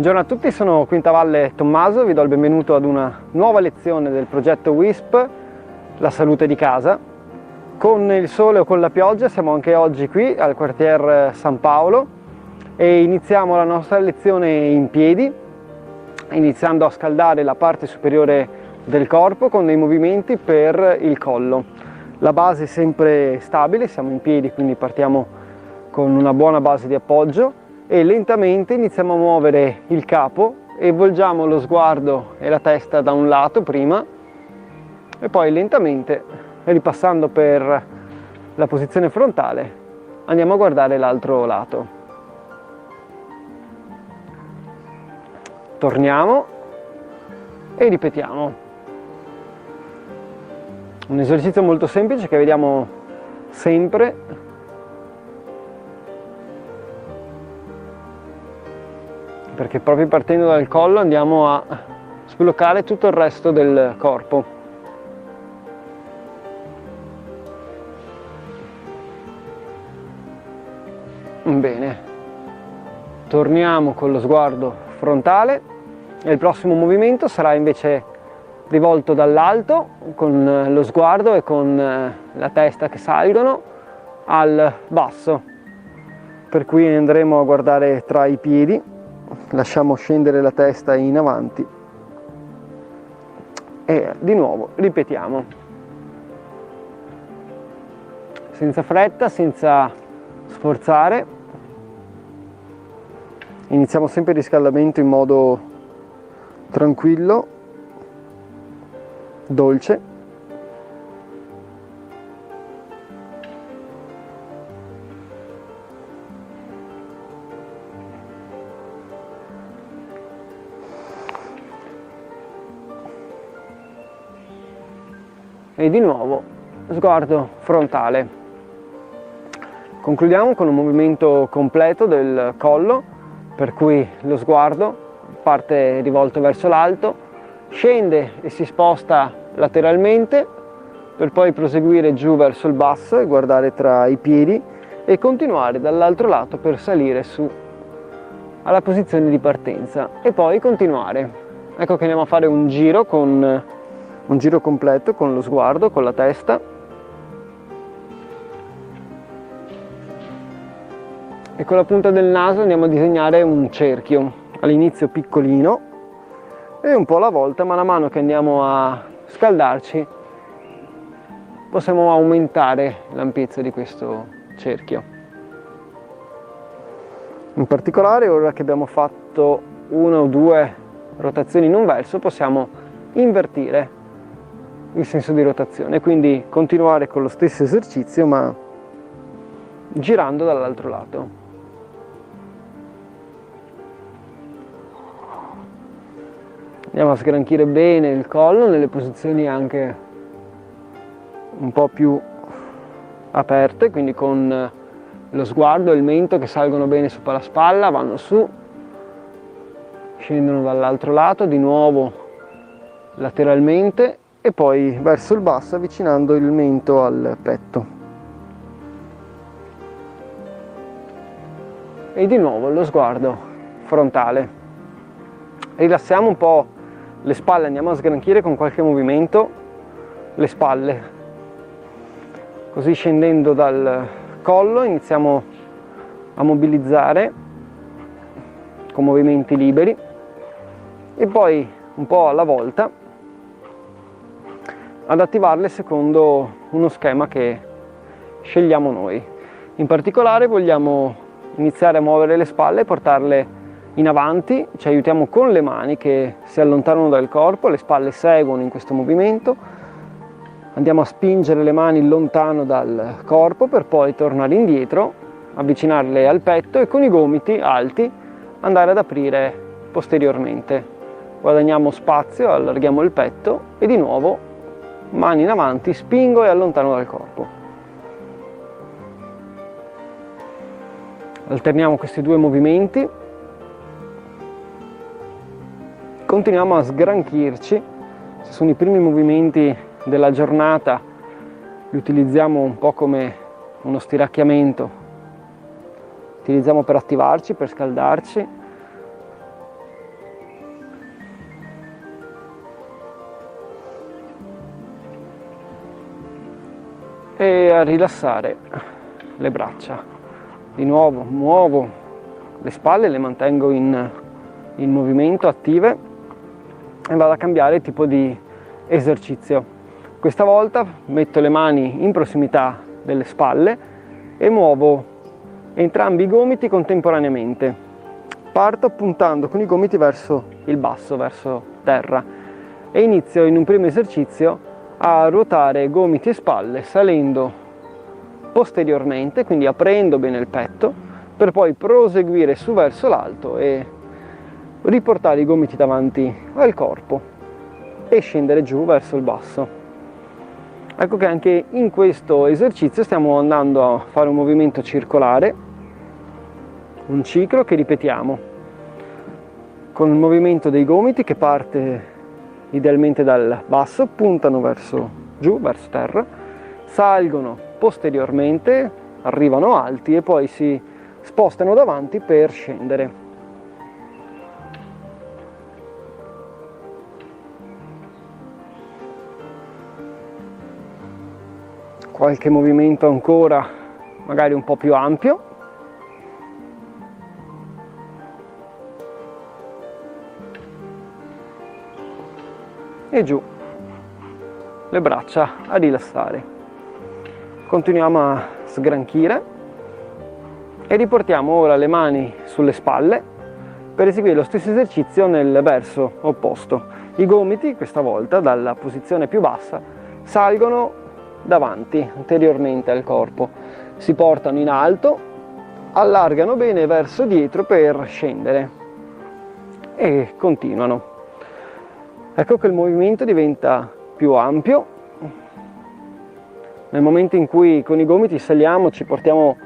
Buongiorno a tutti, sono Quintavalle Tommaso, vi do il benvenuto ad una nuova lezione del progetto WISP, la salute di casa. Con il sole o con la pioggia siamo anche oggi qui al quartier San Paolo e iniziamo la nostra lezione in piedi, iniziando a scaldare la parte superiore del corpo con dei movimenti per il collo. La base è sempre stabile, siamo in piedi, quindi partiamo con una buona base di appoggio e lentamente iniziamo a muovere il capo e volgiamo lo sguardo e la testa da un lato prima e poi lentamente, ripassando per la posizione frontale, andiamo a guardare l'altro lato. Torniamo e ripetiamo. Un esercizio molto semplice che vediamo sempre. Perché proprio partendo dal collo andiamo a sbloccare tutto il resto del corpo. Bene, torniamo con lo sguardo frontale e il prossimo movimento sarà invece rivolto dall'alto con lo sguardo e con la testa che salgono al basso, per cui andremo a guardare tra i piedi. Lasciamo scendere la testa in avanti e di nuovo ripetiamo senza fretta, senza sforzare. Iniziamo sempre il riscaldamento in modo tranquillo, dolce. E di nuovo sguardo frontale. Concludiamo con un movimento completo del collo, per cui lo sguardo parte rivolto verso l'alto, scende e si sposta lateralmente per poi proseguire giù verso il basso e guardare tra i piedi e continuare dall'altro lato per salire su alla posizione di partenza e poi continuare. Ecco che andiamo a fare un giro completo con lo sguardo, con la testa e con la punta del naso andiamo a disegnare un cerchio, all'inizio piccolino e un po' alla volta, man mano che andiamo a scaldarci possiamo aumentare l'ampiezza di questo cerchio. In particolare, ora che abbiamo fatto una o due rotazioni in un verso, possiamo invertire il senso di rotazione, quindi continuare con lo stesso esercizio ma girando dall'altro lato. Andiamo a sgranchire bene il collo nelle posizioni anche un po' più aperte, quindi con lo sguardo e il mento che salgono bene sopra la spalla, vanno su, scendono dall'altro lato, di nuovo lateralmente e poi verso il basso avvicinando il mento al petto. E di nuovo lo sguardo frontale. Rilassiamo un po' le spalle, andiamo a sgranchire con qualche movimento le spalle. Così scendendo dal collo iniziamo a mobilizzare con movimenti liberi e poi un po' alla volta ad attivarle secondo uno schema che scegliamo noi. In particolare vogliamo iniziare a muovere le spalle e portarle in avanti, ci aiutiamo con le mani che si allontanano dal corpo, le spalle seguono in questo movimento, andiamo a spingere le mani lontano dal corpo per poi tornare indietro, avvicinarle al petto e con i gomiti alti andare ad aprire posteriormente. Guadagniamo spazio, allarghiamo il petto e di nuovo mani in avanti, spingo e allontano dal corpo. Alterniamo questi due movimenti, continuiamo a sgranchirci. Se sono i primi movimenti della giornata, li utilizziamo un po' come uno stiracchiamento, utilizziamo per attivarci, per scaldarci. e a rilassare le braccia. Di nuovo muovo le spalle, le mantengo in movimento, attive, e vado a cambiare tipo di esercizio. Questa volta metto le mani in prossimità delle spalle e muovo entrambi i gomiti contemporaneamente. Parto puntando con i gomiti verso il basso, verso terra, e inizio in un primo esercizio a ruotare gomiti e spalle salendo posteriormente, quindi aprendo bene il petto, per poi proseguire su verso l'alto e riportare i gomiti davanti al corpo e scendere giù verso il basso. Ecco che anche in questo esercizio stiamo andando a fare un movimento circolare, un ciclo che ripetiamo con il movimento dei gomiti che parte idealmente dal basso, puntano verso giù, verso terra, salgono posteriormente, arrivano alti e poi si spostano davanti per scendere. Qualche movimento ancora, magari un po' più ampio. E giù, le braccia a rilassare. Continuiamo a sgranchire e riportiamo ora le mani sulle spalle per eseguire lo stesso esercizio nel verso opposto. I gomiti, questa volta dalla posizione più bassa, salgono davanti, anteriormente al corpo, si portano in alto, allargano bene verso dietro per scendere e continuano. Ecco che il movimento diventa più ampio. Nel momento in cui con i gomiti saliamo, ci portiamo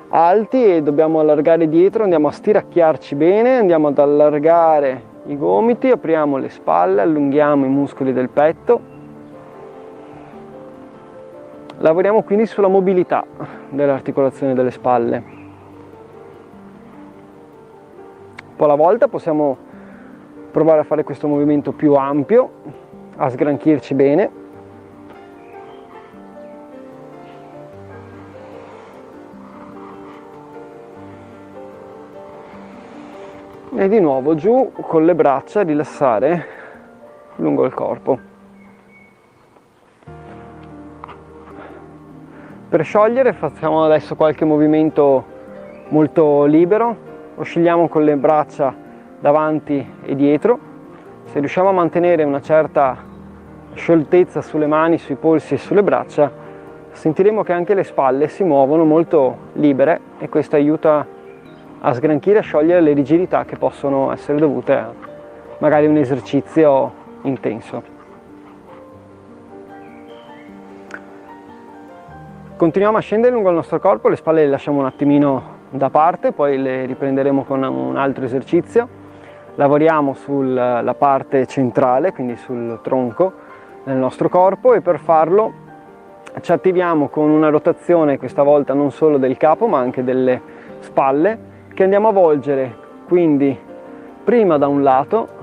alti e dobbiamo allargare dietro, andiamo a stiracchiarci bene, andiamo ad allargare i gomiti, apriamo le spalle, allunghiamo i muscoli del petto. Lavoriamo quindi sulla mobilità dell'articolazione delle spalle. Un po' alla volta possiamo provare a fare questo movimento più ampio, a sgranchirci bene. E di nuovo giù con le braccia, rilassare lungo il corpo. Per sciogliere facciamo adesso qualche movimento molto libero, oscilliamo con le braccia davanti e dietro. Se riusciamo a mantenere una certa scioltezza sulle mani, sui polsi e sulle braccia, sentiremo che anche le spalle si muovono molto libere e questo aiuta a sgranchire e a sciogliere le rigidità che possono essere dovute a magari un esercizio intenso. Continuiamo a scendere lungo il nostro corpo, le spalle le lasciamo un attimino da parte, poi le riprenderemo con un altro esercizio. Lavoriamo sulla parte centrale, quindi sul tronco del nostro corpo, e per farlo ci attiviamo con una rotazione, questa volta non solo del capo ma anche delle spalle, che andiamo a volgere quindi prima da un lato,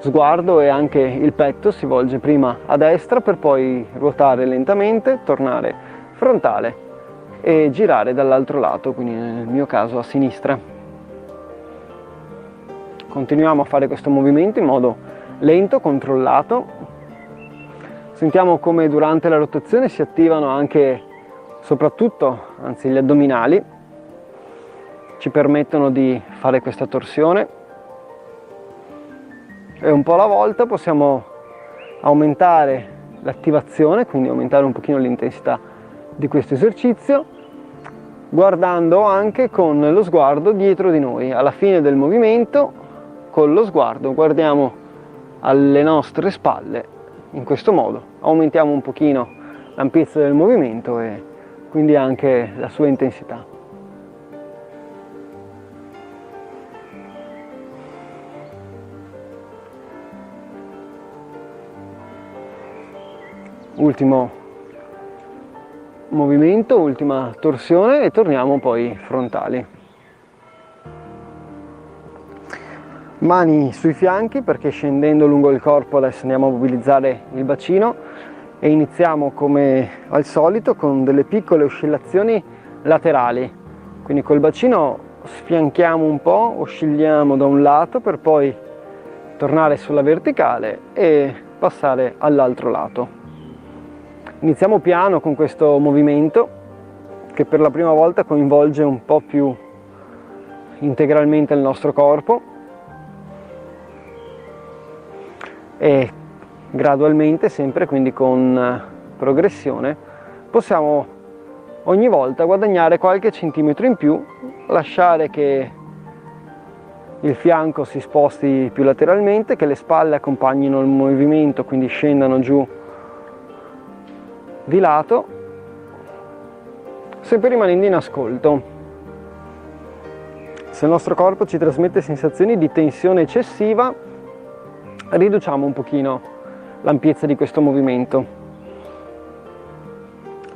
sguardo e anche il petto si volge prima a destra per poi ruotare lentamente, tornare frontale e girare dall'altro lato, quindi nel mio caso a sinistra. Continuiamo a fare questo movimento in modo lento, controllato. Sentiamo come durante la rotazione si attivano anche, anzi gli addominali, ci permettono di fare questa torsione. E un po' alla volta possiamo aumentare l'attivazione, quindi aumentare un pochino l'intensità di questo esercizio, guardando anche con lo sguardo dietro di noi. Alla fine del movimento, con lo sguardo guardiamo alle nostre spalle, in questo modo aumentiamo un pochino l'ampiezza del movimento e quindi anche la sua intensità. Ultimo movimento, ultima torsione e torniamo poi frontali. Mani sui fianchi perché scendendo lungo il corpo adesso andiamo a mobilizzare il bacino e iniziamo come al solito con delle piccole oscillazioni laterali, quindi col bacino sfianchiamo un po', oscilliamo da un lato per poi tornare sulla verticale e passare all'altro lato. Iniziamo piano con questo movimento che per la prima volta coinvolge un po' più integralmente il nostro corpo e gradualmente, sempre quindi con progressione, possiamo ogni volta guadagnare qualche centimetro in più, lasciare che il fianco si sposti più lateralmente, che le spalle accompagnino il movimento, quindi scendano giù di lato, sempre rimanendo in ascolto. Se il nostro corpo ci trasmette sensazioni di tensione eccessiva, riduciamo un pochino l'ampiezza di questo movimento.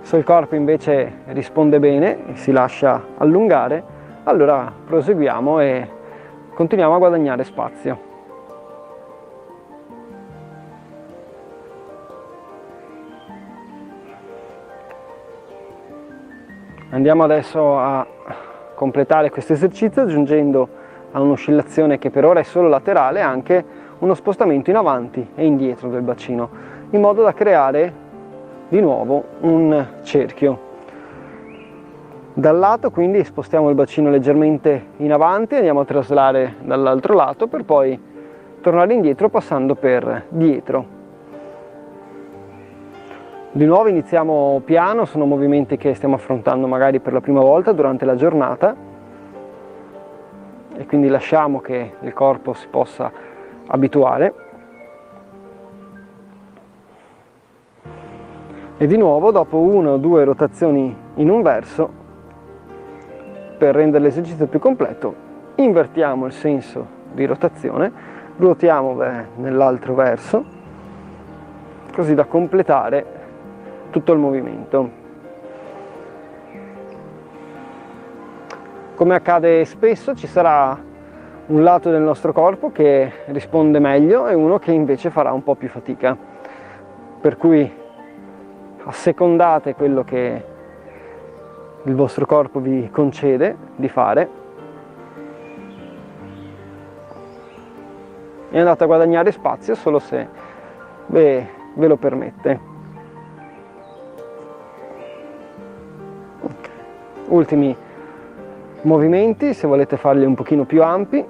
Se il corpo invece risponde bene e si lascia allungare, allora proseguiamo e continuiamo a guadagnare spazio. Andiamo adesso a completare questo esercizio aggiungendo a un'oscillazione che per ora è solo laterale anche uno spostamento in avanti e indietro del bacino, in modo da creare di nuovo un cerchio. Dal lato quindi spostiamo il bacino leggermente in avanti, andiamo a traslare dall'altro lato per poi tornare indietro passando per dietro. Di nuovo iniziamo piano, sono movimenti che stiamo affrontando magari per la prima volta durante la giornata e quindi lasciamo che il corpo si possa abituare. E di nuovo, dopo 1 o 2 rotazioni in un verso, per rendere l'esercizio più completo, invertiamo il senso di rotazione, ruotiamo nell'altro verso, così da completare tutto il movimento. Come accade spesso, ci sarà un lato del nostro corpo che risponde meglio e uno che invece farà un po' più fatica, per cui assecondate quello che il vostro corpo vi concede di fare e andate a guadagnare spazio solo se ve lo permette. Ultimi movimenti, se volete farli un pochino più ampi,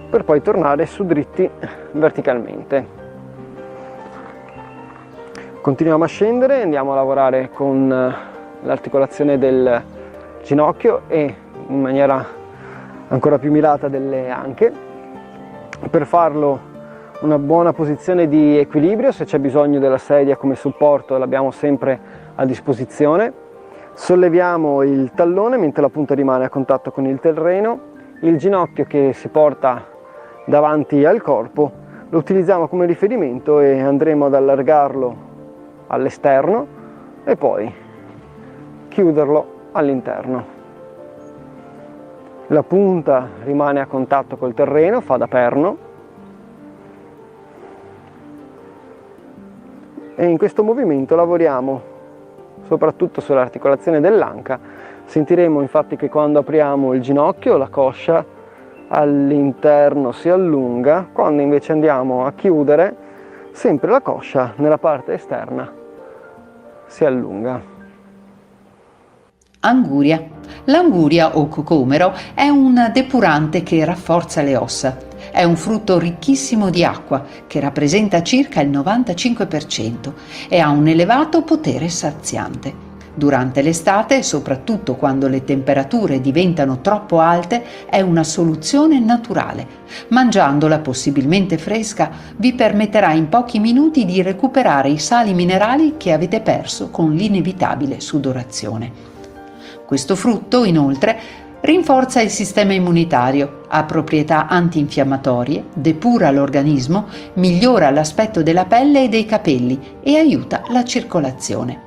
per poi tornare su dritti verticalmente. Continuiamo a scendere, andiamo a lavorare con l'articolazione del ginocchio e in maniera ancora più mirata delle anche. Per farlo una buona posizione di equilibrio, se c'è bisogno della sedia come supporto l'abbiamo sempre a disposizione. Solleviamo il tallone mentre la punta rimane a contatto con il terreno, il ginocchio che si porta davanti al corpo lo utilizziamo come riferimento e andremo ad allargarlo all'esterno e poi chiuderlo all'interno. La punta rimane a contatto col terreno, fa da perno e in questo movimento lavoriamo soprattutto sull'articolazione dell'anca. Sentiremo infatti che quando apriamo il ginocchio la coscia all'interno si allunga, quando invece andiamo a chiudere sempre la coscia nella parte esterna si allunga. Anguria. L'anguria o cocomero è un depurante che rafforza le ossa. È un frutto ricchissimo di acqua che rappresenta circa il 95% e ha un elevato potere saziante. Durante l'estate, soprattutto quando le temperature diventano troppo alte, è una soluzione naturale. Mangiandola possibilmente fresca vi permetterà in pochi minuti di recuperare i sali minerali che avete perso con l'inevitabile sudorazione. Questo frutto, inoltre, rinforza il sistema immunitario, ha proprietà antinfiammatorie, depura l'organismo, migliora l'aspetto della pelle e dei capelli e aiuta la circolazione.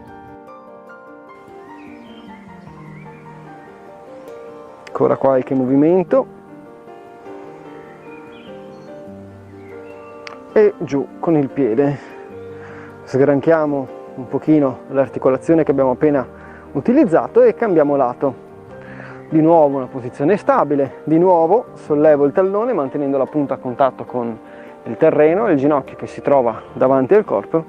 Ancora qualche movimento e giù con il piede. Sgranchiamo un pochino l'articolazione che abbiamo appena utilizzato e cambiamo lato. Di nuovo una posizione stabile, di nuovo sollevo il tallone mantenendo la punta a contatto con il terreno e il ginocchio che si trova davanti al corpo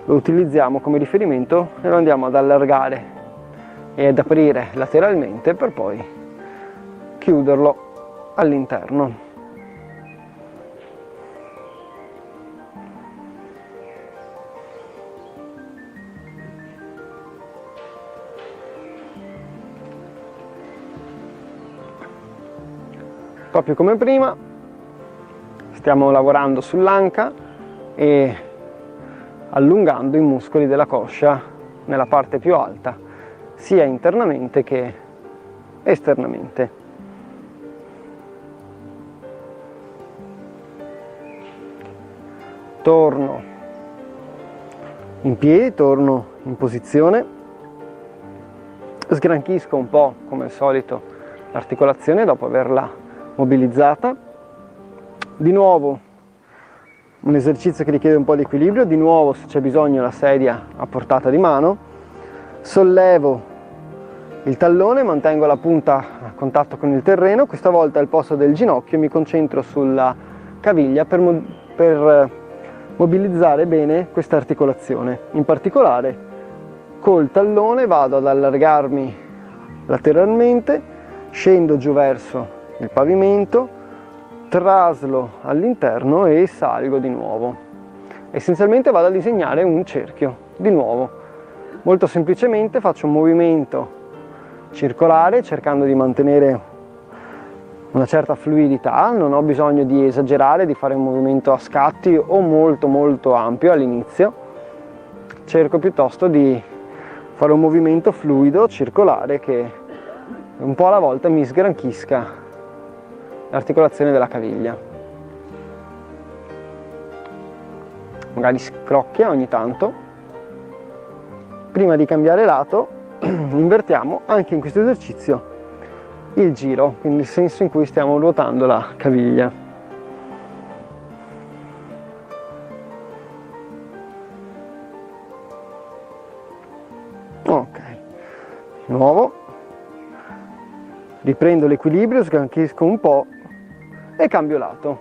lo utilizziamo come riferimento e lo andiamo ad allargare e ad aprire lateralmente per poi chiuderlo all'interno. Proprio come prima stiamo lavorando sull'anca e allungando i muscoli della coscia nella parte più alta, sia internamente che esternamente. Torno in piedi, torno in posizione, sgranchisco un po' come al solito l'articolazione dopo averla mobilizzata. Di nuovo un esercizio che richiede un po' di equilibrio, di nuovo se c'è bisogno la sedia a portata di mano, sollevo il tallone, mantengo la punta a contatto con il terreno, questa volta al posto del ginocchio mi concentro sulla caviglia per mobilizzare bene questa articolazione. In particolare col tallone vado ad allargarmi lateralmente, scendo giù verso il pavimento, traslo all'interno e salgo di nuovo. Essenzialmente vado a disegnare un cerchio, di nuovo. Molto semplicemente faccio un movimento circolare cercando di mantenere una certa fluidità, non ho bisogno di esagerare, di fare un movimento a scatti o molto ampio all'inizio. Cerco piuttosto di fare un movimento fluido, circolare, che un po' alla volta mi sgranchisca l'articolazione della caviglia. Magari scrocchia ogni tanto. Prima di cambiare lato invertiamo anche in questo esercizio il giro, quindi il senso in cui stiamo ruotando la caviglia. Ok, di nuovo riprendo l'equilibrio, sgranchisco un po' e cambio lato.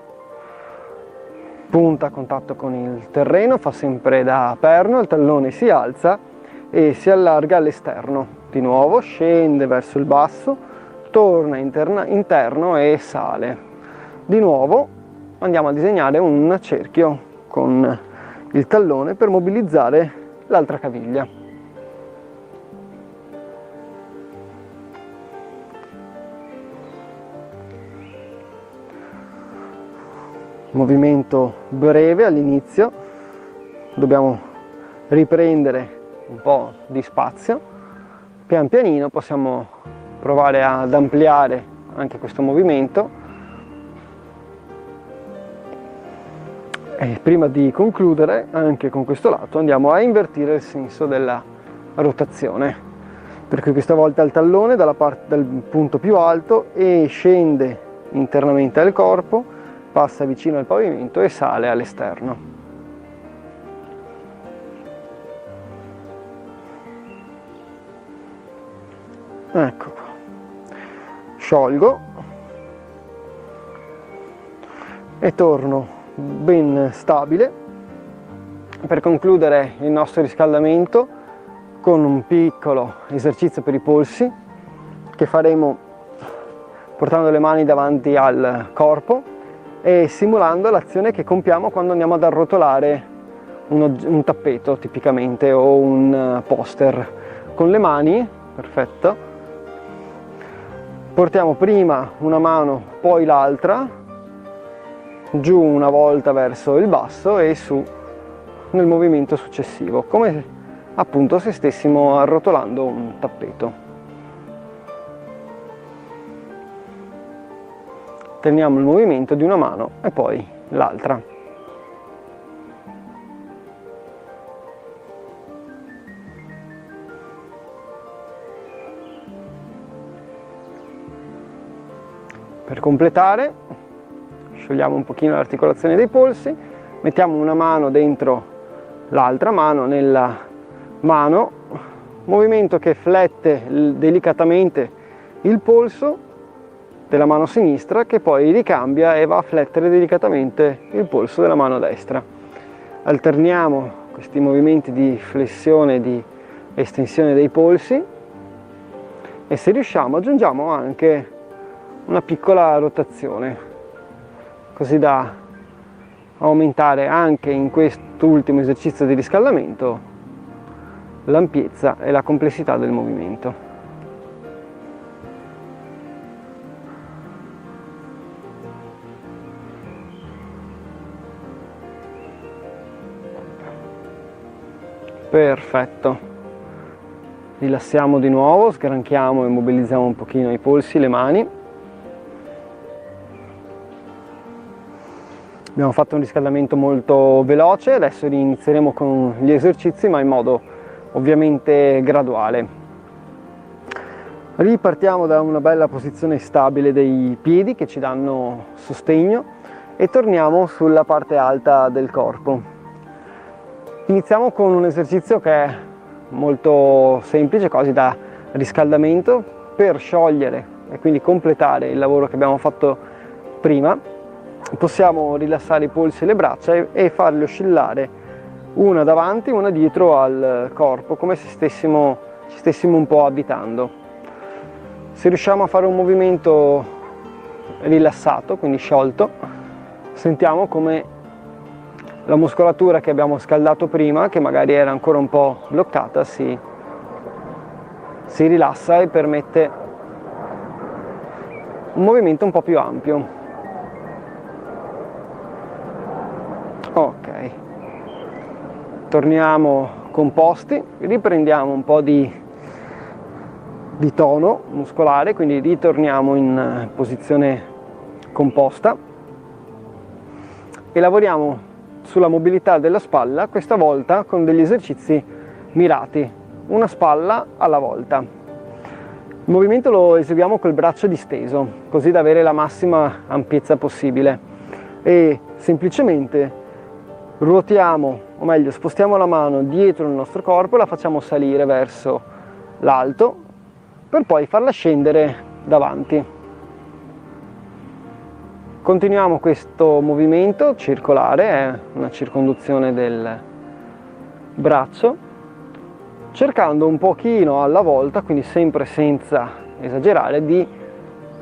Punta a contatto con il terreno, fa sempre da perno, il tallone si alza e si allarga all'esterno. Di nuovo scende verso il basso, torna interno e sale. Di nuovo andiamo a disegnare un cerchio con il tallone per mobilizzare l'altra caviglia. Movimento breve all'inizio, dobbiamo riprendere un po' di spazio, pian pianino possiamo provare ad ampliare anche questo movimento e prima di concludere anche con questo lato andiamo a invertire il senso della rotazione, per cui questa volta il tallone dal punto più alto e scende internamente al corpo, passa vicino al pavimento e sale all'esterno. Ecco qua. Sciolgo e torno ben stabile per concludere il nostro riscaldamento con un piccolo esercizio per i polsi che faremo portando le mani davanti al corpo e simulando l'azione che compiamo quando andiamo ad arrotolare un tappeto tipicamente o un poster. Con le mani, perfetto, portiamo prima una mano, poi l'altra, giù una volta verso il basso e su nel movimento successivo, come appunto se stessimo arrotolando un tappeto. Teniamo il movimento di una mano e poi l'altra. Per completare, sciogliamo un pochino l'articolazione dei polsi, mettiamo una mano dentro l'altra mano nella mano, movimento che flette delicatamente il polso della mano sinistra, che poi ricambia e va a flettere delicatamente il polso della mano destra. Alterniamo questi movimenti di flessione e di estensione dei polsi, e se riusciamo aggiungiamo anche una piccola rotazione, così da aumentare anche in quest'ultimo esercizio di riscaldamento l'ampiezza e la complessità del movimento. Perfetto, rilassiamo di nuovo, sgranchiamo e mobilizziamo un pochino i polsi, le mani. Abbiamo fatto un riscaldamento molto veloce, adesso inizieremo con gli esercizi, ma in modo ovviamente graduale. Ripartiamo da una bella posizione stabile dei piedi che ci danno sostegno e torniamo sulla parte alta del corpo. Iniziamo con un esercizio che è molto semplice, quasi da riscaldamento, per sciogliere e quindi completare il lavoro che abbiamo fatto prima. Possiamo rilassare i polsi e le braccia e farli oscillare una davanti, una dietro al corpo, come se ci stessimo un po' avvitando. Se riusciamo a fare un movimento rilassato, quindi sciolto, sentiamo come la muscolatura che abbiamo scaldato prima, che magari era ancora un po' bloccata, si rilassa e permette un movimento un po' più ampio. Ok, torniamo composti, riprendiamo un po' di tono muscolare, quindi ritorniamo in posizione composta e lavoriamo sulla mobilità della spalla, questa volta con degli esercizi mirati, una spalla alla volta. Il movimento lo eseguiamo col braccio disteso, così da avere la massima ampiezza possibile, e semplicemente ruotiamo, o meglio spostiamo la mano dietro il nostro corpo e la facciamo salire verso l'alto per poi farla scendere davanti. Continuiamo questo movimento circolare, è una circonduzione del braccio, cercando un pochino alla volta, quindi sempre senza esagerare, di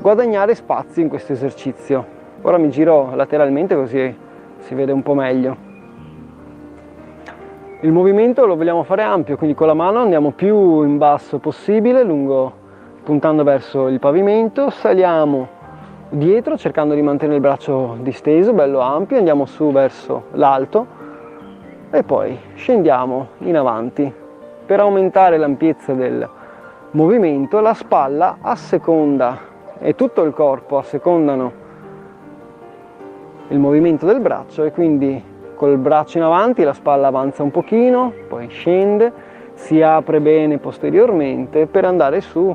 guadagnare spazio in questo esercizio. Ora mi giro lateralmente così si vede un po' meglio. Il movimento lo vogliamo fare ampio, quindi con la mano andiamo più in basso possibile, puntando verso il pavimento, saliamo dietro cercando di mantenere il braccio disteso, bello ampio, andiamo su verso l'alto e poi scendiamo in avanti. Per aumentare l'ampiezza del movimento, la spalla asseconda e tutto il corpo assecondano il movimento del braccio, e quindi col braccio in avanti la spalla avanza un pochino, poi scende, si apre bene posteriormente per andare su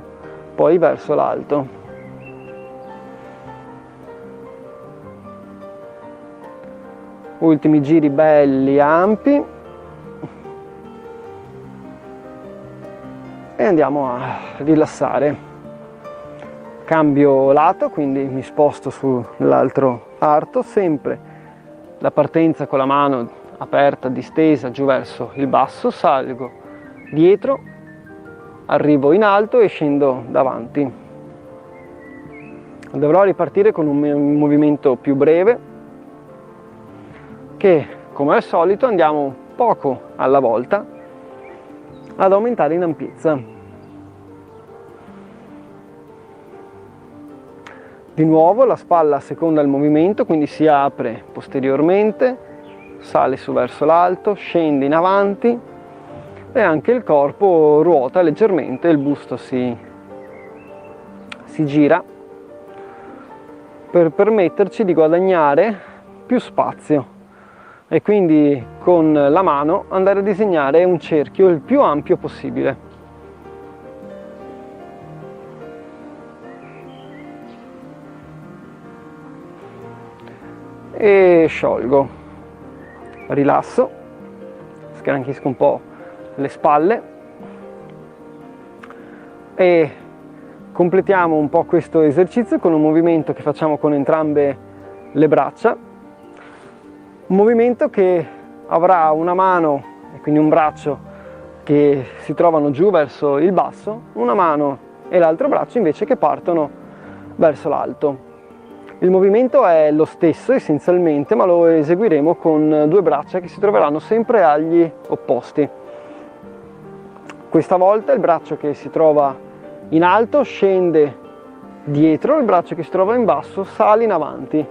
poi verso l'alto. Ultimi giri belli, ampi, e andiamo a rilassare. Cambio lato, quindi mi sposto sull'altro arto, sempre la partenza con la mano aperta, distesa, giù verso il basso, salgo dietro, arrivo in alto e scendo davanti. Dovrò ripartire con un movimento più breve, che come al solito andiamo poco alla volta ad aumentare in ampiezza. Di nuovo la spalla asseconda il movimento, quindi si apre posteriormente, sale su verso l'alto, scende in avanti e anche il corpo ruota leggermente, il busto si gira per permetterci di guadagnare più spazio e quindi con la mano andare a disegnare un cerchio il più ampio possibile. E sciolgo. rilasso, sgranchisco un po' le spalle e completiamo un po' questo esercizio con un movimento che facciamo con entrambe le braccia, un movimento che avrà una mano e quindi un braccio che si trovano giù verso il basso, una mano e l'altro braccio invece che partono verso l'alto. Il movimento è lo stesso essenzialmente, ma lo eseguiremo con due braccia che si troveranno sempre agli opposti. Questa volta il braccio che si trova in alto scende dietro, il braccio che si trova in basso sale in avanti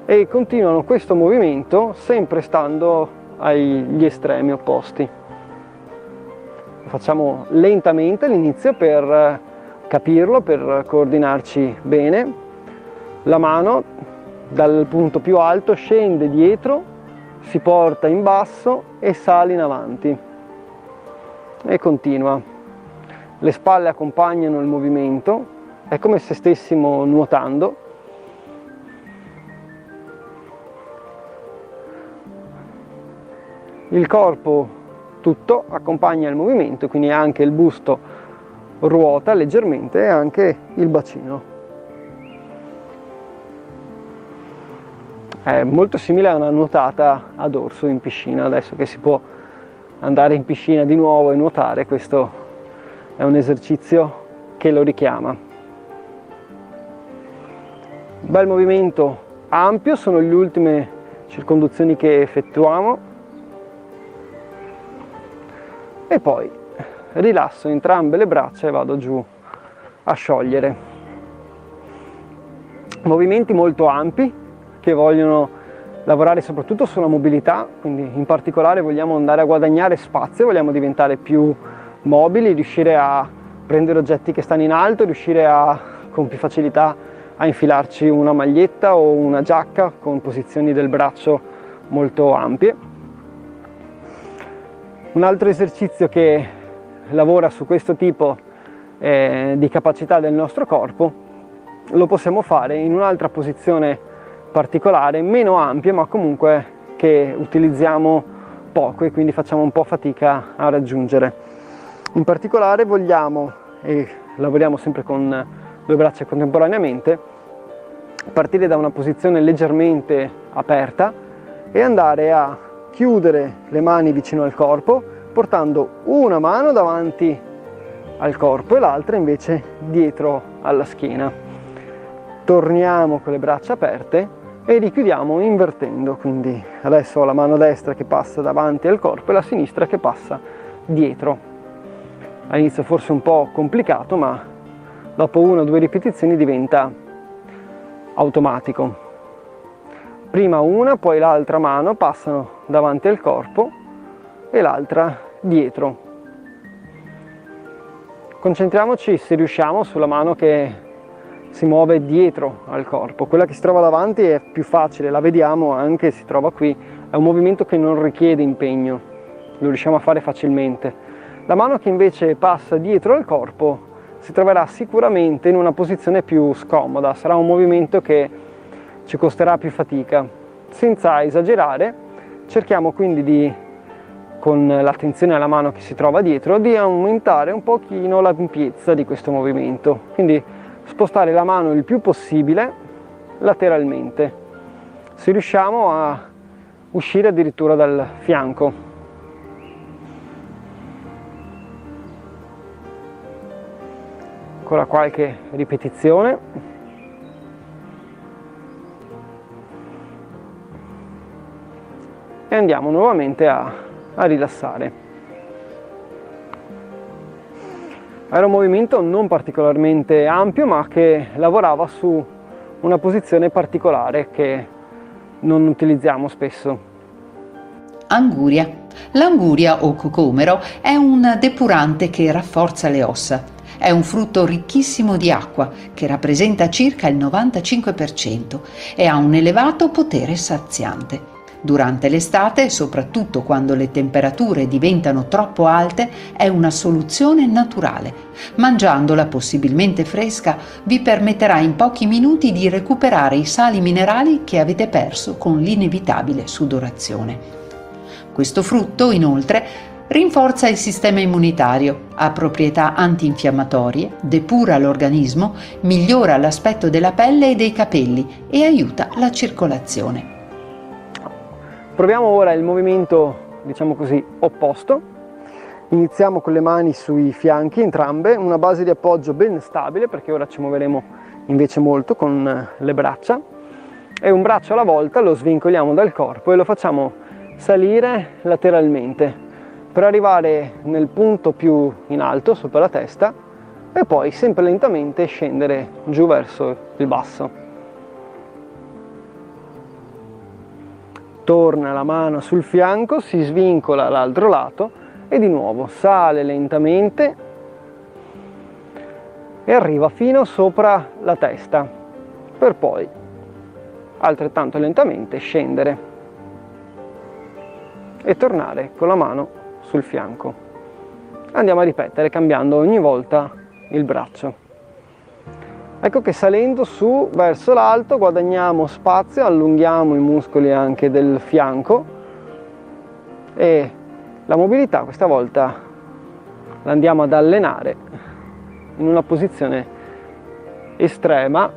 e continuano questo movimento sempre stando agli estremi opposti. Lo facciamo lentamente all'inizio per capirlo, per coordinarci bene. La mano dal punto più alto scende dietro, si porta in basso e sale in avanti e continua. Le spalle accompagnano il movimento, è come se stessimo nuotando. Il corpo tutto accompagna il movimento, quindi anche il busto ruota leggermente e anche il bacino. È molto simile a una nuotata a dorso in piscina, adesso che si può andare in piscina di nuovo e nuotare, questo è un esercizio che lo richiama. Bel movimento ampio, sono le ultime circonduzioni che effettuiamo e poi rilasso entrambe le braccia e vado giù a sciogliere. Movimenti molto ampi che vogliono lavorare soprattutto sulla mobilità, quindi in particolare vogliamo andare a guadagnare spazio, vogliamo diventare più mobili, riuscire a prendere oggetti che stanno in alto, riuscire con più facilità a infilarci una maglietta o una giacca con posizioni del braccio molto ampie. Un altro esercizio che lavora su questo tipo di capacità del nostro corpo lo possiamo fare in un'altra posizione particolare, meno ampia, ma comunque che utilizziamo poco e quindi facciamo un po' fatica a raggiungere. In particolare vogliamo, e lavoriamo sempre con due braccia contemporaneamente, partire da una posizione leggermente aperta e andare a chiudere le mani vicino al corpo, portando una mano davanti al corpo e l'altra invece dietro alla schiena. Torniamo con le braccia aperte e richiudiamo invertendo, quindi adesso ho la mano destra che passa davanti al corpo e la sinistra che passa dietro. All'inizio forse un po' complicato, ma dopo 1 o 2 ripetizioni diventa automatico. Prima una, poi l'altra mano passano davanti al corpo e l'altra dietro. Concentriamoci, se riusciamo, sulla mano che si muove dietro al corpo. Quella che si trova davanti è più facile, la vediamo anche, si trova qui, è un movimento che non richiede impegno, lo riusciamo a fare facilmente. La mano che invece passa dietro al corpo si troverà sicuramente in una posizione più scomoda, sarà un movimento che ci costerà più fatica. Senza esagerare, cerchiamo quindi con l'attenzione alla mano che si trova dietro, di aumentare un pochino l'ampiezza di questo movimento, quindi spostare la mano il più possibile lateralmente, se riusciamo a uscire addirittura dal fianco. Ancora qualche ripetizione. E andiamo nuovamente a rilassare. Era un movimento non particolarmente ampio, ma che lavorava su una posizione particolare che non utilizziamo spesso. Anguria. L'anguria o cocomero è un depurante che rafforza le ossa. È un frutto ricchissimo di acqua che rappresenta circa il 95% e ha un elevato potere saziante. Durante l'estate, soprattutto quando le temperature diventano troppo alte, è una soluzione naturale. Mangiandola possibilmente fresca vi permetterà in pochi minuti di recuperare i sali minerali che avete perso con l'inevitabile sudorazione. Questo frutto, inoltre, rinforza il sistema immunitario, ha proprietà antinfiammatorie, depura l'organismo, migliora l'aspetto della pelle e dei capelli e aiuta la circolazione. Proviamo ora il movimento, diciamo così, opposto. Iniziamo con le mani sui fianchi, entrambe, una base di appoggio ben stabile, perché ora ci muoveremo invece molto con le braccia, e un braccio alla volta lo svincoliamo dal corpo e lo facciamo salire lateralmente, per arrivare nel punto più in alto, sopra la testa, e poi sempre lentamente scendere giù verso il basso. Torna la mano sul fianco, si svincola l'altro lato e di nuovo sale lentamente e arriva fino sopra la testa, per poi altrettanto lentamente scendere e tornare con la mano sul fianco. Andiamo a ripetere cambiando ogni volta il braccio. Ecco che salendo su verso l'alto guadagniamo spazio, allunghiamo i muscoli anche del fianco e la mobilità questa volta la andiamo ad allenare in una posizione estrema,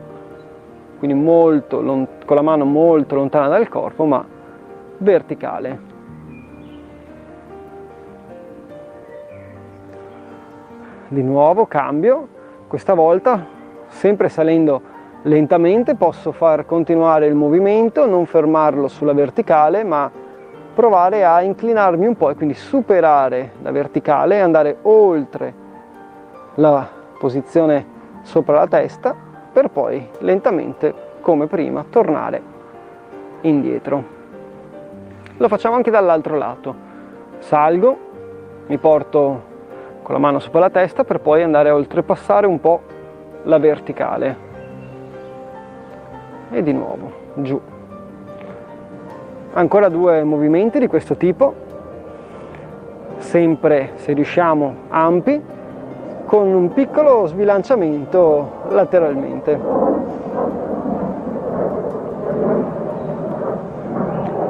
quindi con la mano molto lontana dal corpo ma verticale. Di nuovo cambio, questa volta sempre salendo lentamente posso far continuare il movimento, non fermarlo sulla verticale ma provare a inclinarmi un po' e quindi superare la verticale e andare oltre la posizione sopra la testa per poi lentamente come prima tornare indietro. Lo facciamo anche dall'altro lato, salgo, mi porto con la mano sopra la testa per poi andare a oltrepassare un po' la verticale e di nuovo giù. Ancora 2 movimenti di questo tipo, sempre se riusciamo ampi, con un piccolo sbilanciamento lateralmente.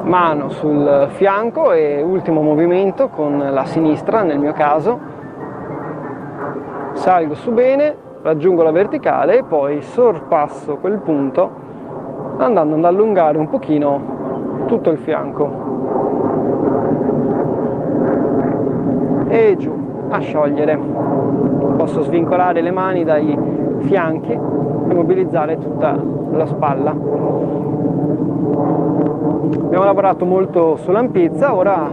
Mano sul fianco e ultimo movimento con la sinistra nel mio caso. Salgo su bene, raggiungo la verticale e poi sorpasso quel punto andando ad allungare un pochino tutto il fianco e giù a sciogliere. Posso svincolare le mani dai fianchi e mobilizzare tutta la spalla. Abbiamo lavorato molto sull'ampiezza, ora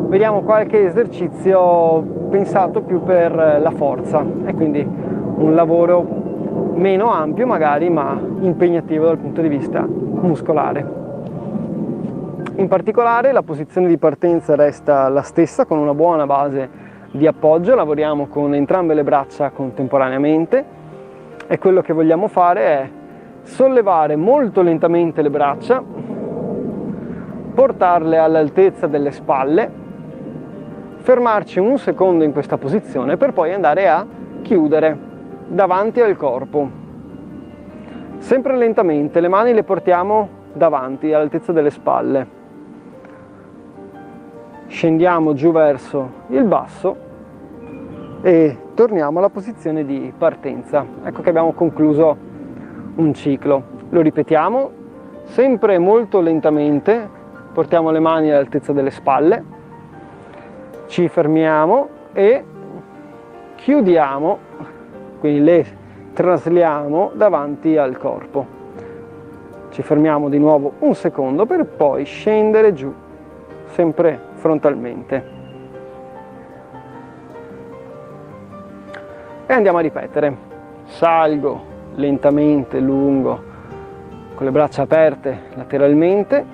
vediamo qualche esercizio pensato più per la forza e quindi un lavoro meno ampio magari ma impegnativo dal punto di vista muscolare. In particolare la posizione di partenza resta la stessa con una buona base di appoggio, lavoriamo con entrambe le braccia contemporaneamente e quello che vogliamo fare è sollevare molto lentamente le braccia, portarle all'altezza delle spalle, fermarci un secondo in questa posizione per poi andare a chiudere davanti al corpo. Sempre lentamente, le mani le portiamo davanti all'altezza delle spalle. Scendiamo giù verso il basso e torniamo alla posizione di partenza. Ecco che abbiamo concluso un ciclo. Lo ripetiamo, sempre molto lentamente, portiamo le mani all'altezza delle spalle, ci fermiamo e chiudiamo, quindi le trasliamo davanti al corpo. Ci fermiamo di nuovo un secondo per poi scendere giù, sempre frontalmente. E andiamo a ripetere. Salgo lentamente, lungo, con le braccia aperte lateralmente,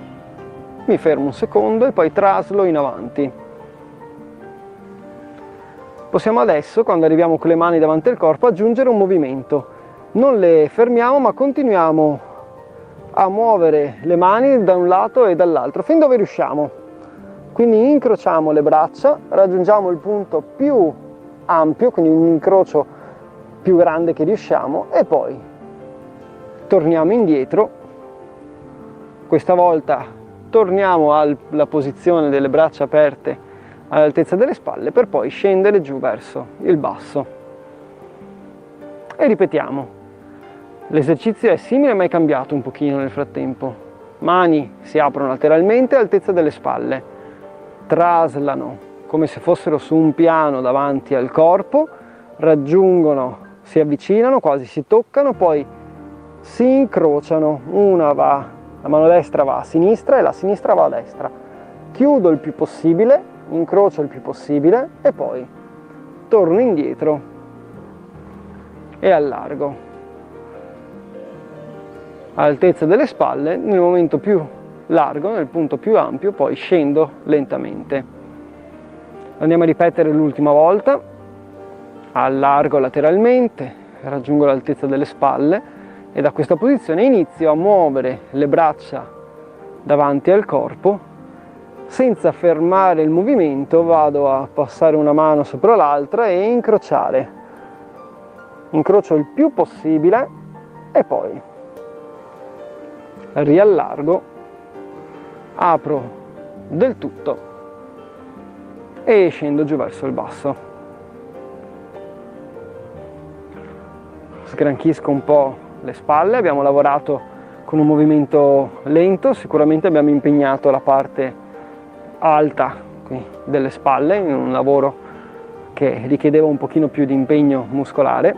mi fermo un secondo e poi traslo in avanti. Possiamo adesso, quando arriviamo con le mani davanti al corpo, aggiungere un movimento. Non le fermiamo ma continuiamo a muovere le mani da un lato e dall'altro, fin dove riusciamo. Quindi incrociamo le braccia, raggiungiamo il punto più ampio, quindi un incrocio più grande che riusciamo, e poi torniamo indietro. Questa volta torniamo alla posizione delle braccia aperte all'altezza delle spalle, per poi scendere giù verso il basso. E ripetiamo. L'esercizio è simile ma è cambiato un pochino nel frattempo. Mani si aprono lateralmente all'altezza delle spalle, traslano come se fossero su un piano davanti al corpo, raggiungono, si avvicinano, quasi si toccano, poi si incrociano, una va, la mano destra va a sinistra e la sinistra va a destra. Chiudo il più possibile, incrocio il più possibile e poi torno indietro e allargo. All'altezza delle spalle, nel momento più largo, nel punto più ampio, poi scendo lentamente. Andiamo a ripetere l'ultima volta. Allargo lateralmente, raggiungo l'altezza delle spalle e da questa posizione inizio a muovere le braccia davanti al corpo. Senza fermare il movimento vado a passare una mano sopra l'altra e incrociare. Incrocio il più possibile e poi riallargo, apro del tutto e scendo giù verso il basso. Sgranchisco un po' le spalle, abbiamo lavorato con un movimento lento, sicuramente abbiamo impegnato la parte alta qui delle spalle in un lavoro che richiedeva un pochino più di impegno muscolare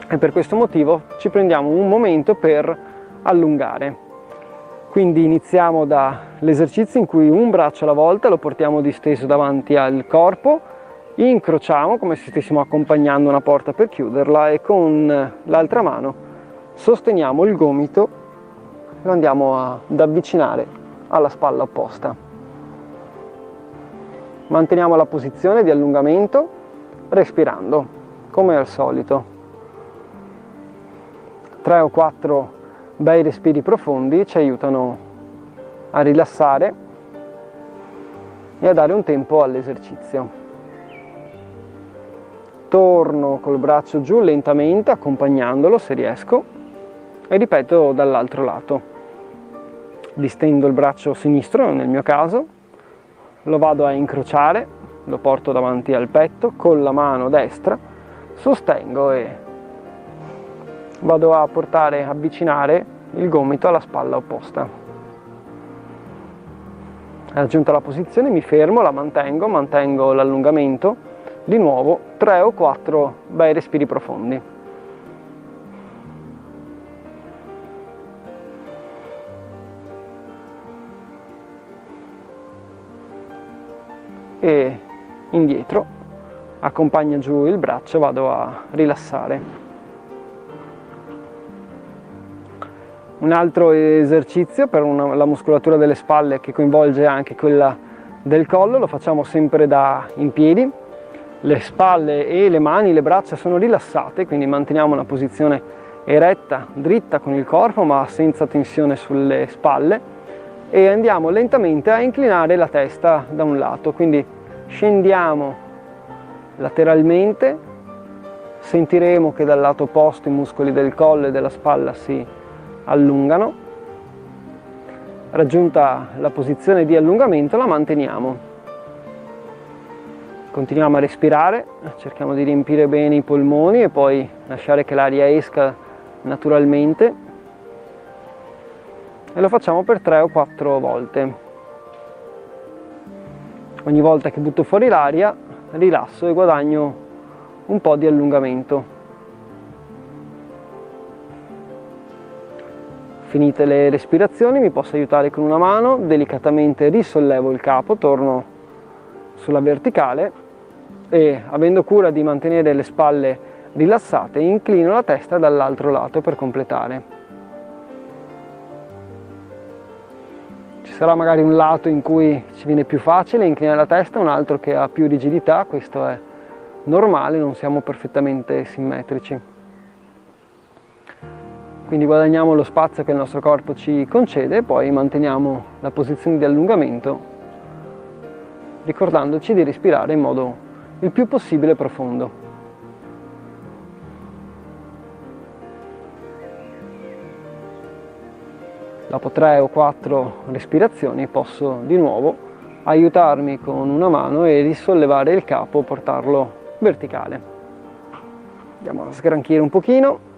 e per questo motivo ci prendiamo un momento per allungare. Quindi iniziamo dall'esercizio in cui un braccio alla volta lo portiamo disteso davanti al corpo, incrociamo come se stessimo accompagnando una porta per chiuderla e con l'altra mano sosteniamo il gomito e lo andiamo ad avvicinare alla spalla opposta. Manteniamo la posizione di allungamento respirando come al solito. 3 o 4 bei respiri profondi ci aiutano a rilassare e a dare un tempo all'esercizio. Torno col braccio giù lentamente, accompagnandolo se riesco, e ripeto dall'altro lato. Distendo il braccio sinistro, nel mio caso, lo vado a incrociare, lo porto davanti al petto, con la mano destra sostengo e vado a avvicinare il gomito alla spalla opposta. Raggiunta la posizione mi fermo, la mantengo l'allungamento, di nuovo 3 o 4 bei respiri profondi. E indietro, accompagno giù il braccio, vado a rilassare. Un altro esercizio per la muscolatura delle spalle che coinvolge anche quella del collo, lo facciamo sempre in piedi. Le spalle e le mani, le braccia sono rilassate, quindi manteniamo una posizione eretta, dritta con il corpo ma senza tensione sulle spalle e andiamo lentamente a inclinare la testa da un lato, quindi scendiamo lateralmente, sentiremo che dal lato opposto i muscoli del collo e della spalla si allungano. Raggiunta la posizione di allungamento la manteniamo. Continuiamo a respirare, cerchiamo di riempire bene i polmoni e poi lasciare che l'aria esca naturalmente e lo facciamo per 3 o 4 volte. Ogni volta che butto fuori l'aria rilasso e guadagno un po' di allungamento. Finite le respirazioni mi posso aiutare con una mano, delicatamente risollevo il capo, torno sulla verticale e avendo cura di mantenere le spalle rilassate inclino la testa dall'altro lato per completare. Ci sarà magari un lato in cui ci viene più facile inclinare la testa, un altro che ha più rigidità, questo è normale, non siamo perfettamente simmetrici. quindi guadagniamo lo spazio che il nostro corpo ci concede e poi manteniamo la posizione di allungamento, ricordandoci di respirare in modo il più possibile profondo. Dopo 3 o 4 respirazioni posso di nuovo aiutarmi con una mano e risollevare il capo, portarlo verticale. Andiamo a sgranchire un pochino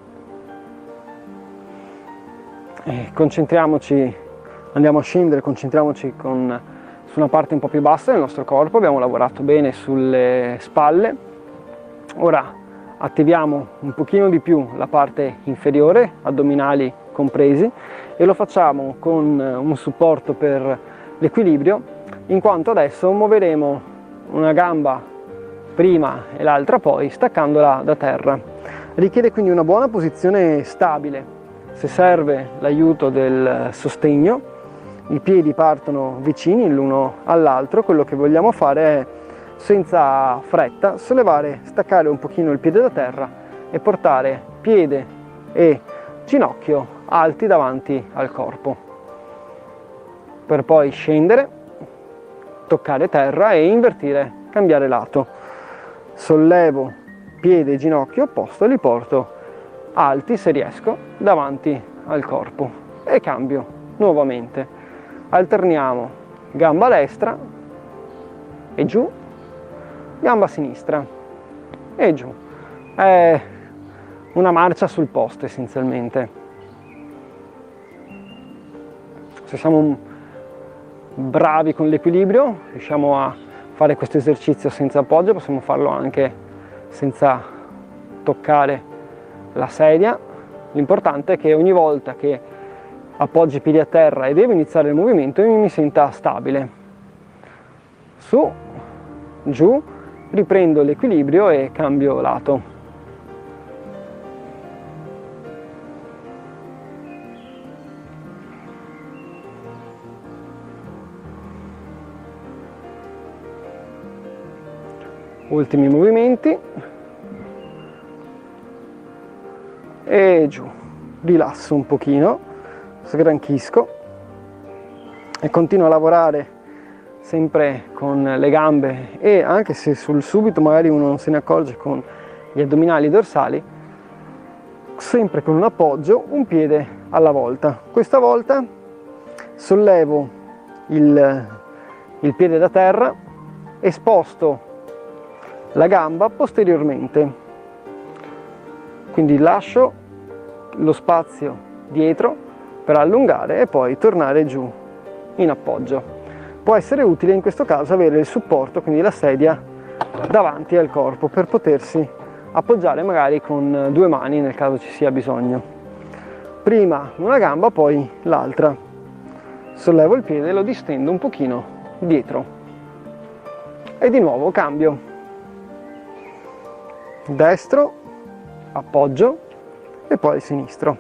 e concentriamoci, andiamo a scendere, concentriamoci su una parte un po' più bassa del nostro corpo. Abbiamo lavorato bene sulle spalle, ora attiviamo un pochino di più la parte inferiore, addominali compresi, e lo facciamo con un supporto per l'equilibrio, in quanto adesso muoveremo una gamba prima e l'altra poi, staccandola da terra. Richiede quindi una buona posizione stabile. Se serve l'aiuto del sostegno, i piedi partono vicini l'uno all'altro. Quello che vogliamo fare è, senza fretta, sollevare, staccare un pochino il piede da terra e portare piede e ginocchio alti davanti al corpo, per poi scendere, toccare terra e invertire, cambiare lato. Sollevo piede e ginocchio opposto e li porto alti, se riesco, davanti al corpo e cambio nuovamente. Alterniamo gamba destra e giù, gamba sinistra e giù. È una marcia sul posto essenzialmente. Se siamo bravi con l'equilibrio, riusciamo a fare questo esercizio senza appoggio, possiamo farlo anche senza toccare la sedia. L'importante è che ogni volta che appoggi i piedi a terra e devo iniziare il movimento, io mi senta stabile. Su, giù, riprendo l'equilibrio e cambio lato. Ultimi movimenti e giù, rilasso un pochino, sgranchisco e continuo a lavorare sempre con le gambe, e anche se sul subito magari uno non se ne accorge, con gli addominali dorsali, sempre con un appoggio, un piede alla volta. Questa volta sollevo il piede da terra e sposto la gamba posteriormente, quindi lascio lo spazio dietro per allungare e poi tornare giù in appoggio. Può essere utile in questo caso avere il supporto, quindi la sedia, davanti al corpo per potersi appoggiare magari con 2 mani nel caso ci sia bisogno. Prima una gamba, poi l'altra. Sollevo il piede e lo distendo un pochino dietro e di nuovo cambio. Destro, appoggio e poi sinistro.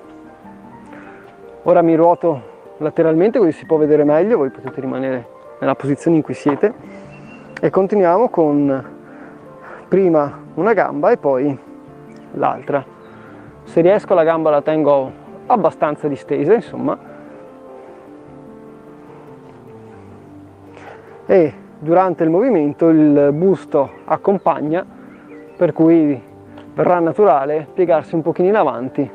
Ora mi ruoto lateralmente così si può vedere meglio, voi potete rimanere nella posizione in cui siete, e continuiamo con prima una gamba e poi l'altra. Se riesco la gamba la tengo abbastanza distesa, insomma, e durante il movimento il busto accompagna, per cui verrà naturale piegarsi un pochino in avanti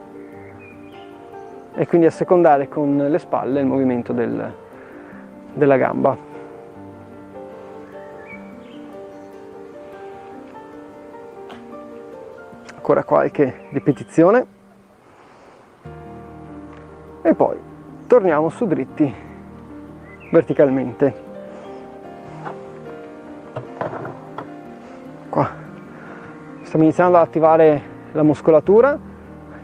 e quindi assecondare con le spalle il movimento della gamba. Ancora qualche ripetizione e poi torniamo su dritti verticalmente. Qua stiamo iniziando ad attivare la muscolatura.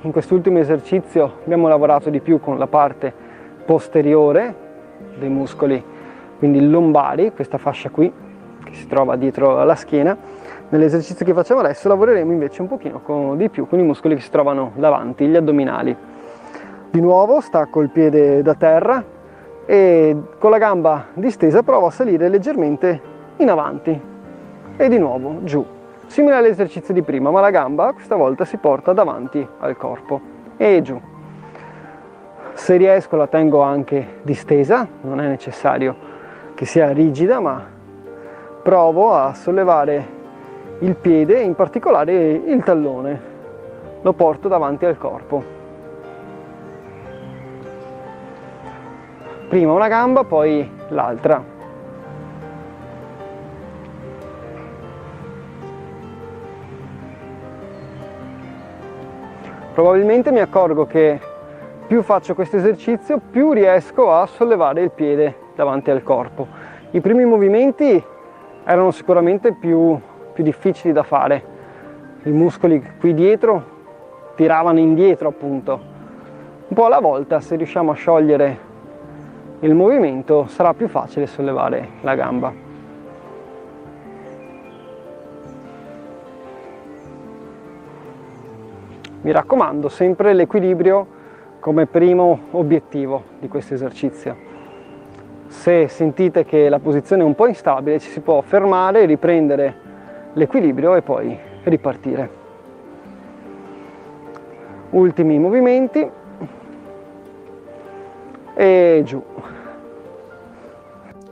In quest'ultimo esercizio abbiamo lavorato di più con la parte posteriore dei muscoli, quindi i lombari, questa fascia qui che si trova dietro alla schiena. Nell'esercizio che facciamo adesso lavoreremo invece un pochino di più con i muscoli che si trovano davanti, gli addominali. Di nuovo stacco il piede da terra e con la gamba distesa provo a salire leggermente in avanti e di nuovo giù. Simile all'esercizio di prima, ma la gamba questa volta si porta davanti al corpo e giù. Se riesco la tengo anche distesa, non è necessario che sia rigida, ma provo a sollevare il piede, in particolare il tallone, lo porto davanti al corpo. Prima una gamba, poi l'altra. Probabilmente mi accorgo che più faccio questo esercizio, più riesco a sollevare il piede davanti al corpo. I primi movimenti erano sicuramente più difficili da fare. I muscoli qui dietro tiravano indietro, appunto. Un po' alla volta, se riusciamo a sciogliere il movimento, sarà più facile sollevare la gamba. Mi raccomando, sempre l'equilibrio come primo obiettivo di questo esercizio. Se sentite che la posizione è un po' instabile, ci si può fermare, riprendere l'equilibrio e poi ripartire. Ultimi movimenti e giù.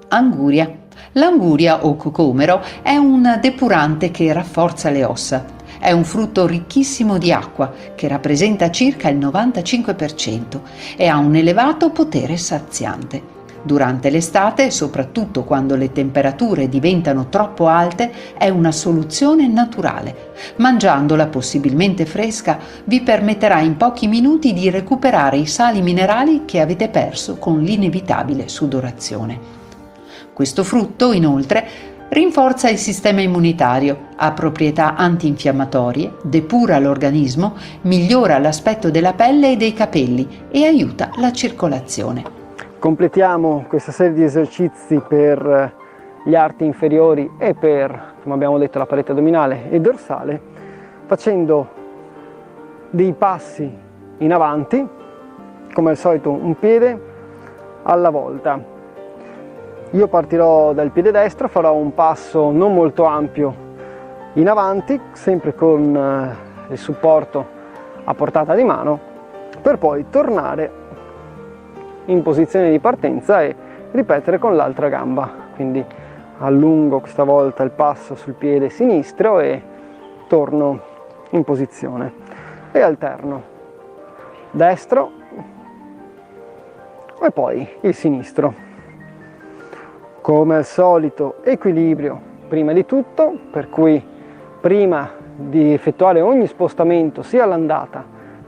Anguria. L'anguria o cocomero è un depurante che rafforza le ossa. È un frutto ricchissimo di acqua che rappresenta circa il 95% e ha un elevato potere saziante. Durante l'estate, soprattutto quando le temperature diventano troppo alte, è una soluzione naturale. Mangiandola possibilmente fresca vi permetterà in pochi minuti di recuperare i sali minerali che avete perso con l'inevitabile sudorazione. Questo frutto, inoltre, rinforza il sistema immunitario, ha proprietà antinfiammatorie, depura l'organismo, migliora l'aspetto della pelle e dei capelli e aiuta la circolazione. Completiamo questa serie di esercizi per gli arti inferiori e per, come abbiamo detto, la parete addominale e dorsale, facendo dei passi in avanti, come al solito un piede alla volta. Io partirò dal piede destro, farò un passo non molto ampio in avanti, sempre con il supporto a portata di mano, per poi tornare in posizione di partenza e ripetere con l'altra gamba. Quindi allungo questa volta il passo sul piede sinistro e torno in posizione e alterno destro e poi il sinistro. Come al solito, equilibrio prima di tutto, per cui prima di effettuare ogni spostamento sia all'andata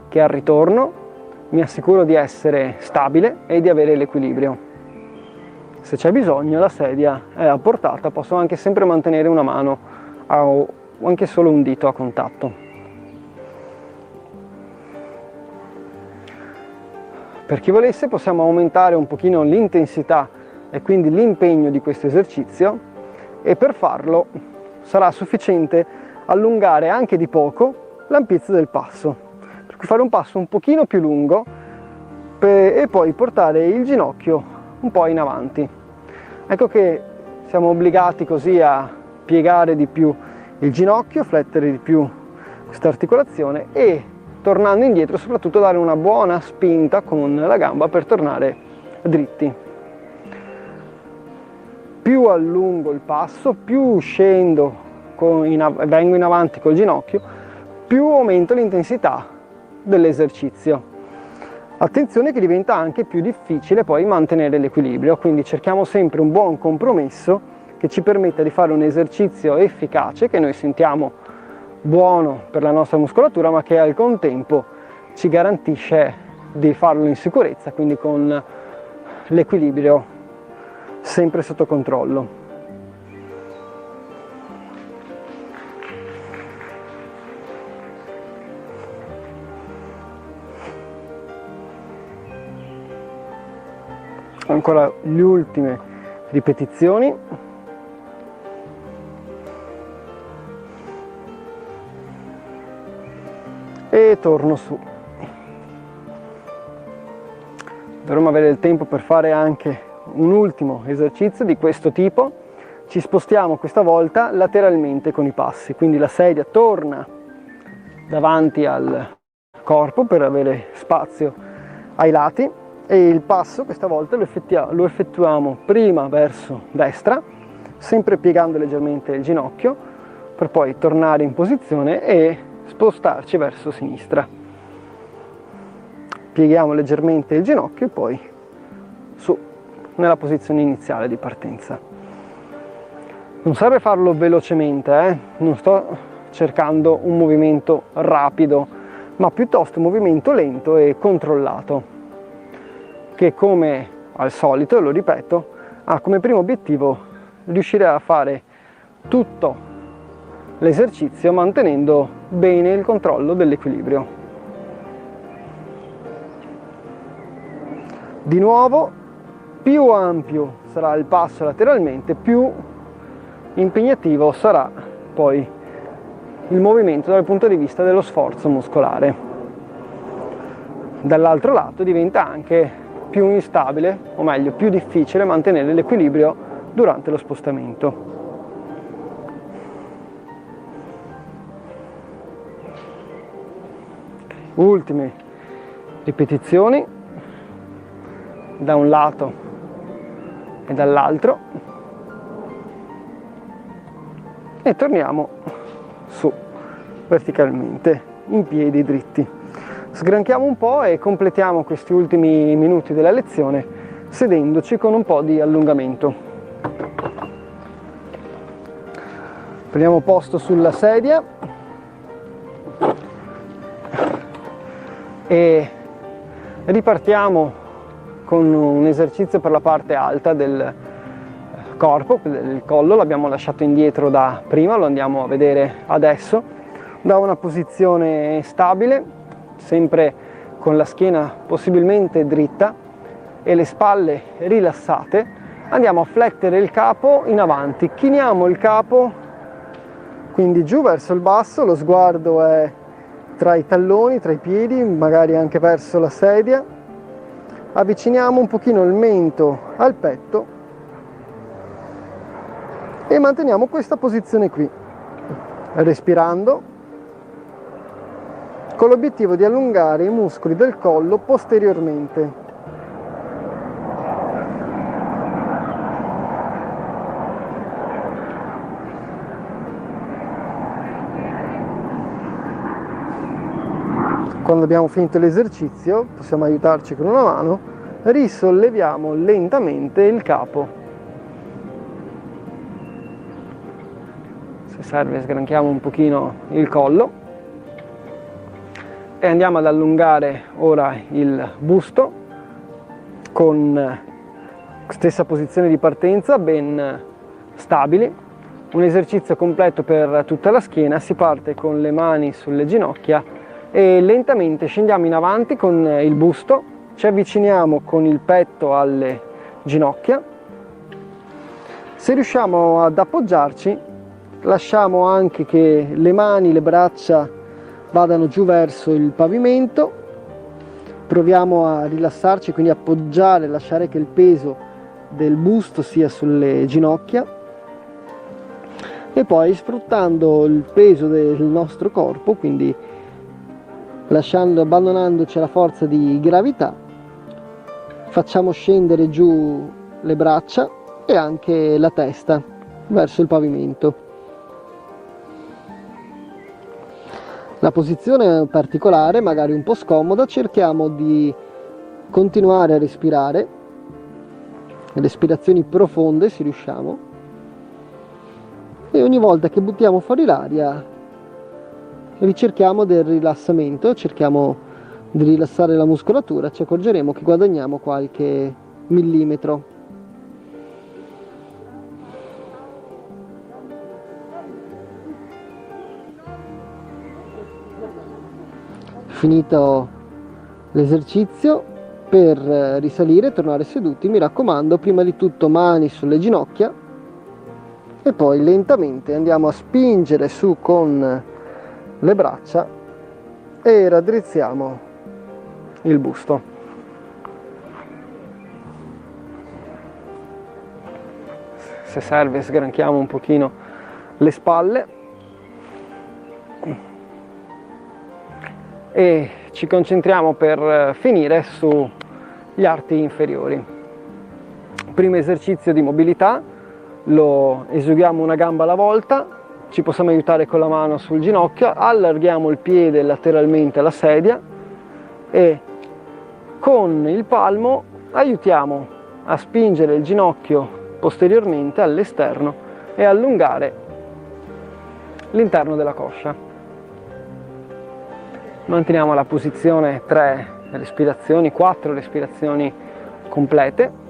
che al ritorno mi assicuro di essere stabile e di avere l'equilibrio. Se c'è bisogno, la sedia è a portata, posso anche sempre mantenere una mano o anche solo un dito a contatto. Per chi volesse possiamo aumentare un pochino l'intensità e quindi l'impegno di questo esercizio, e per farlo sarà sufficiente allungare anche di poco l'ampiezza del passo. Fare un passo un pochino più lungo e poi portare il ginocchio un po' in avanti. Ecco che siamo obbligati così a piegare di più il ginocchio, flettere di più questa articolazione e, tornando indietro, soprattutto dare una buona spinta con la gamba per tornare dritti. Più allungo il passo, più scendo, vengo in avanti col ginocchio, più aumento l'intensità dell'esercizio. Attenzione che diventa anche più difficile poi mantenere l'equilibrio, quindi cerchiamo sempre un buon compromesso che ci permetta di fare un esercizio efficace, che noi sentiamo buono per la nostra muscolatura, ma che al contempo ci garantisce di farlo in sicurezza, quindi con l'equilibrio sempre sotto controllo. Ancora le ultime ripetizioni. E torno su. Dovremmo avere il tempo per fare anche un ultimo esercizio di questo tipo. Ci spostiamo questa volta lateralmente con i passi, quindi la sedia torna davanti al corpo per avere spazio ai lati e il passo questa volta lo effettuiamo prima verso destra, sempre piegando leggermente il ginocchio, per poi tornare in posizione e spostarci verso sinistra. Pieghiamo leggermente il ginocchio e poi su, nella posizione iniziale di partenza. Non serve farlo velocemente, non sto cercando un movimento rapido, ma piuttosto un movimento lento e controllato, che come al solito, lo ripeto, ha come primo obiettivo riuscire a fare tutto l'esercizio mantenendo bene il controllo dell'equilibrio. Di nuovo, più ampio sarà il passo lateralmente, più impegnativo sarà poi il movimento dal punto di vista dello sforzo muscolare. Dall'altro lato diventa anche più instabile, o meglio più difficile mantenere l'equilibrio durante lo spostamento. Ultime ripetizioni da un lato e dall'altro e torniamo su verticalmente in piedi dritti. Sgranchiamo un po' e completiamo questi ultimi minuti della lezione sedendoci con un po' di allungamento. Prendiamo posto sulla sedia e ripartiamo con un esercizio per la parte alta del corpo, il collo l'abbiamo lasciato indietro da prima, lo andiamo a vedere adesso, da una posizione stabile, sempre con la schiena possibilmente dritta e le spalle rilassate. Andiamo a flettere il capo in avanti, chiniamo il capo quindi giù verso il basso, lo sguardo è tra i talloni, tra i piedi, magari anche verso la sedia. Avviciniamo un pochino il mento al petto e manteniamo questa posizione qui, respirando, con l'obiettivo di allungare i muscoli del collo posteriormente. Quando abbiamo finito l'esercizio, possiamo aiutarci con una mano, risolleviamo lentamente il capo. Se serve sgranchiamo un pochino il collo. E andiamo ad allungare ora il busto con stessa posizione di partenza, ben stabili. Un esercizio completo per tutta la schiena, si parte con le mani sulle ginocchia e lentamente scendiamo in avanti con il busto, ci avviciniamo con il petto alle ginocchia. Se riusciamo ad appoggiarci, lasciamo anche che le mani, le braccia vadano giù verso il pavimento, proviamo a rilassarci, quindi appoggiare, lasciare che il peso del busto sia sulle ginocchia e poi sfruttando il peso del nostro corpo, quindi abbandonandoci alla forza di gravità, facciamo scendere giù le braccia e anche la testa verso il pavimento. La posizione è particolare, magari un po' scomoda, cerchiamo di continuare a respirare, respirazioni profonde se riusciamo, e ogni volta che buttiamo fuori l'aria ricerchiamo del rilassamento, cerchiamo di rilassare la muscolatura, ci accorgeremo che guadagniamo qualche millimetro. Finito l'esercizio, per risalire e tornare seduti, mi raccomando, prima di tutto mani sulle ginocchia e poi lentamente andiamo a spingere su con le braccia e raddrizziamo il busto. Se serve sgranchiamo un pochino le spalle e ci concentriamo per finire su gli arti inferiori. Primo esercizio di mobilità, lo eseguiamo una gamba alla volta, ci possiamo aiutare con la mano sul ginocchio, allarghiamo il piede lateralmente alla sedia e con il palmo aiutiamo a spingere il ginocchio posteriormente all'esterno e allungare l'interno della coscia. Manteniamo la posizione 3 respirazioni, 4 respirazioni complete.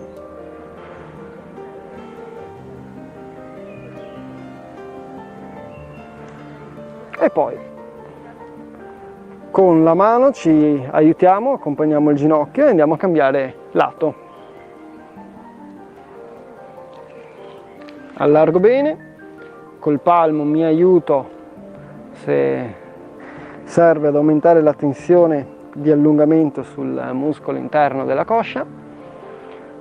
E poi con la mano ci aiutiamo, accompagniamo il ginocchio e andiamo a cambiare lato. Allargo bene, col palmo mi aiuto, se serve, ad aumentare la tensione di allungamento sul muscolo interno della coscia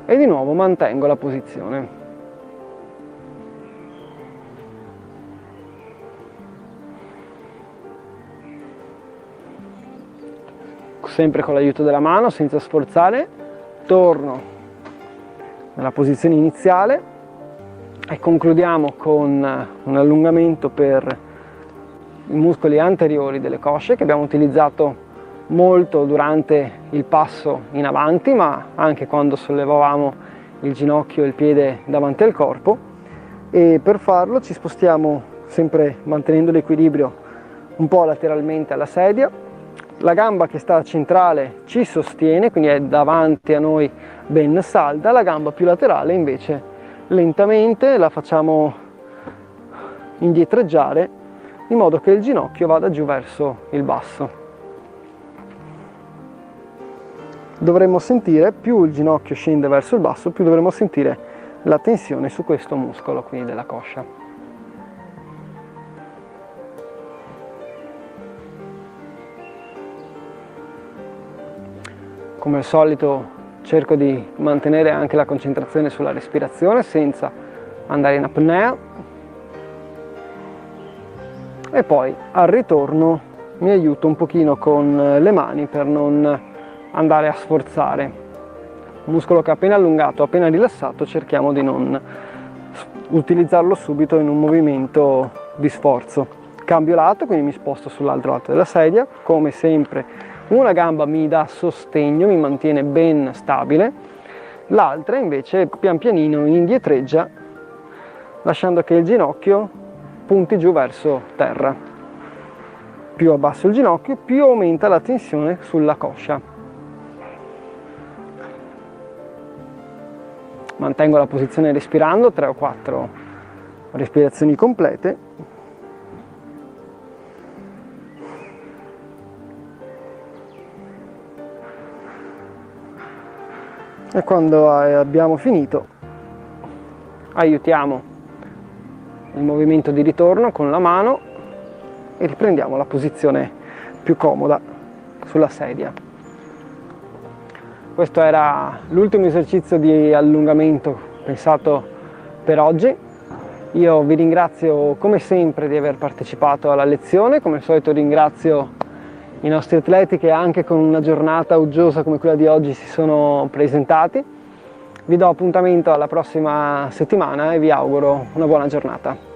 e di nuovo mantengo la posizione. Sempre con l'aiuto della mano, senza sforzare, torno nella posizione iniziale e concludiamo con un allungamento per i muscoli anteriori delle cosce che abbiamo utilizzato molto durante il passo in avanti, ma anche quando sollevavamo il ginocchio e il piede davanti al corpo. E per farlo ci spostiamo sempre mantenendo l'equilibrio un po' lateralmente alla sedia. La gamba che sta centrale ci sostiene, quindi è davanti a noi ben salda, la gamba più laterale invece lentamente la facciamo indietreggiare in modo che il ginocchio vada giù verso il basso. Dovremmo sentire, più il ginocchio scende verso il basso, più dovremo sentire la tensione su questo muscolo qui della coscia. Come al solito cerco di mantenere anche la concentrazione sulla respirazione senza andare in apnea e poi al ritorno mi aiuto un pochino con le mani per non andare a sforzare. Un muscolo che è appena allungato, appena rilassato, cerchiamo di non utilizzarlo subito in un movimento di sforzo. Cambio lato, quindi mi sposto sull'altro lato della sedia, come sempre. Una gamba mi dà sostegno, mi mantiene ben stabile, l'altra invece pian pianino indietreggia, lasciando che il ginocchio punti giù verso terra. Più abbasso il ginocchio, più aumenta la tensione sulla coscia. Mantengo la posizione respirando, 3 o 4 respirazioni complete. E quando abbiamo finito aiutiamo il movimento di ritorno con la mano e riprendiamo la posizione più comoda sulla sedia. Questo era l'ultimo esercizio di allungamento pensato per oggi. Io vi ringrazio come sempre di aver partecipato alla lezione, come al solito ringrazio i nostri atleti che anche con una giornata uggiosa come quella di oggi si sono presentati. Vi do appuntamento alla prossima settimana e vi auguro una buona giornata.